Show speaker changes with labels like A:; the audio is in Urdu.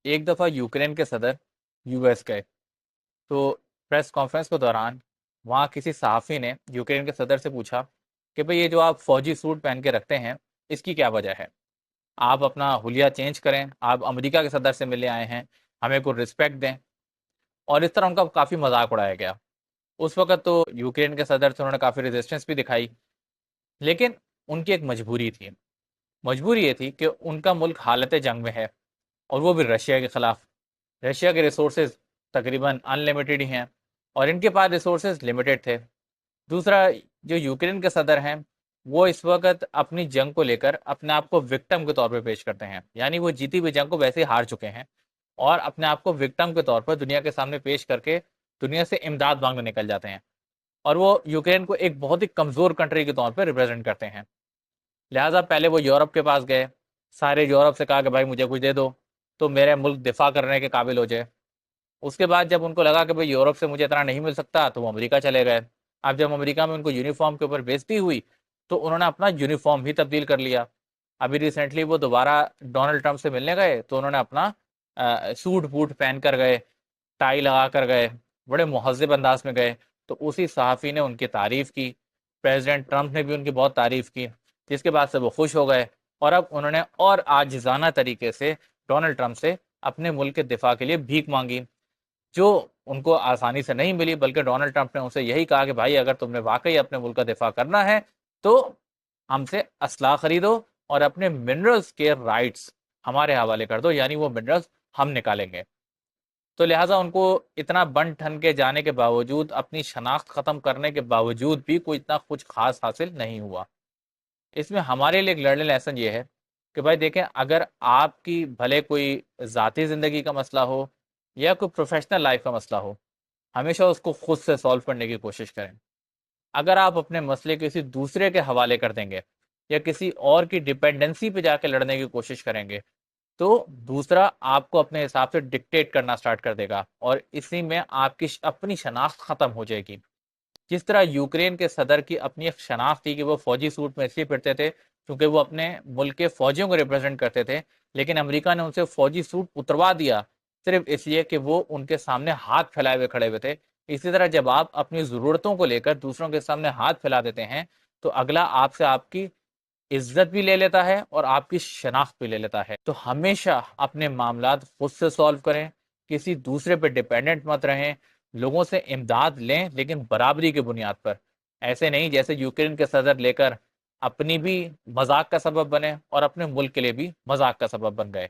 A: ایک دفعہ یوکرین کے صدر یو ایس گئے، تو پریس کانفرنس کے دوران وہاں کسی صحافی نے یوکرین کے صدر سے پوچھا کہ بھئی یہ جو آپ فوجی سوٹ پہن کے رکھتے ہیں اس کی کیا وجہ ہے؟ آپ اپنا حلیہ چینج کریں، آپ امریکہ کے صدر سے ملے آئے ہیں، ہمیں کوئی رسپیکٹ دیں۔ اور اس طرح ان کا کافی مذاق اڑایا گیا۔ اس وقت تو یوکرین کے صدر سے انہوں نے کافی ریزسٹنس بھی دکھائی، لیکن ان کی ایک مجبوری تھی۔ مجبوری یہ تھی کہ ان کا ملک حالت جنگ میں ہے، اور وہ بھی رشیا کے خلاف۔ رشیا کے ریسورسز تقریباً ان لمیٹڈ ہی ہیں، اور ان کے پاس ریسورسز لمیٹڈ تھے۔ دوسرا، جو یوکرین کے صدر ہیں وہ اس وقت اپنی جنگ کو لے کر اپنے آپ کو وکٹم کے طور پہ پیش کرتے ہیں، یعنی وہ جیتی ہوئی جنگ کو ویسے ہی ہار چکے ہیں، اور اپنے آپ کو وکٹم کے طور پر دنیا کے سامنے پیش کر کے دنیا سے امداد مانگنے نکل جاتے ہیں، اور وہ یوکرین کو ایک بہت ہی کمزور کنٹری کے طور پہ ریپرزینٹ کرتے ہیں۔ لہٰذا پہلے وہ یورپ کے پاس گئے، سارے یورپ سے کہا کہ بھائی مجھے کچھ دے دو تو میرے ملک دفاع کرنے کے قابل ہو جائے۔ اس کے بعد جب ان کو لگا کہ بھائی یورپ سے مجھے اتنا نہیں مل سکتا تو وہ امریکہ چلے گئے۔ اب جب امریکہ میں ان کو یونیفارم کے اوپر بےزتی ہوئی تو انہوں نے اپنا یونیفارم ہی تبدیل کر لیا۔ ابھی ریسنٹلی وہ دوبارہ ڈونلڈ ٹرمپ سے ملنے گئے تو انہوں نے اپنا سوٹ بوٹ پہن کر گئے، ٹائی لگا کر گئے، بڑے مہذب انداز میں گئے، تو اسی صحافی نے ان کی تعریف کی، پریزیڈنٹ ٹرمپ نے بھی ان کی بہت تعریف کی، جس کے بعد سے وہ خوش ہو گئے، اور اب انہوں نے اور عاجزانہ طریقے سے ڈونلڈ ٹرمپ سے اپنے ملک کے دفاع کے لیے بھیک مانگی، جو ان کو آسانی سے نہیں ملی، بلکہ ڈونلڈ ٹرمپ نے ان سے یہی کہا کہ بھائی اگر تم نے واقعی اپنے ملک کا دفاع کرنا ہے تو ہم سے اسلحہ خریدو اور اپنے منرلز کے رائٹس ہمارے حوالے کر دو، یعنی وہ منرلز ہم نکالیں گے۔ تو لہٰذا ان کو اتنا بن ٹھن کے جانے کے باوجود، اپنی شناخت ختم کرنے کے باوجود بھی کوئی اتنا کچھ خاص حاصل نہیں ہوا۔ اس میں ہمارے لیے ایک لرننگ لیسن یہ ہے کہ بھائی دیکھیں، اگر آپ کی بھلے کوئی ذاتی زندگی کا مسئلہ ہو یا کوئی پروفیشنل لائف کا مسئلہ ہو، ہمیشہ اس کو خود سے سولو کرنے کی کوشش کریں۔ اگر آپ اپنے مسئلے کسی دوسرے کے حوالے کر دیں گے یا کسی اور کی ڈیپینڈنسی پہ جا کے لڑنے کی کوشش کریں گے تو دوسرا آپ کو اپنے حساب سے ڈکٹیٹ کرنا سٹارٹ کر دے گا، اور اسی میں آپ کی اپنی شناخت ختم ہو جائے گی۔ جس طرح یوکرین کے صدر کی اپنی ایک شناخت تھی کہ وہ فوجی سوٹ میں اس لیے پھرتے تھے کیونکہ وہ اپنے ملک کے فوجیوں کو ریپرزینٹ کرتے تھے، لیکن امریکہ نے ان سے فوجی سوٹ اتروا دیا صرف اس لیے کہ وہ ان کے سامنے ہاتھ پھیلائے ہوئے کھڑے ہوئے تھے۔ اسی طرح جب آپ اپنی ضرورتوں کو لے کر دوسروں کے سامنے ہاتھ پھیلا دیتے ہیں تو اگلا آپ سے آپ کی عزت بھی لے لیتا ہے اور آپ کی شناخت بھی لے لیتا ہے۔ تو ہمیشہ اپنے معاملات خود سے سولو کریں، کسی دوسرے پہ ڈیپینڈنٹ مت رہیں، لوگوں سے امداد لیں لیکن برابری کی بنیاد پر، ایسے نہیں جیسے یوکرین کے صدر لے کر اپنی بھی مذاق کا سبب بنے اور اپنے ملک کے لیے بھی مذاق کا سبب بن گئے۔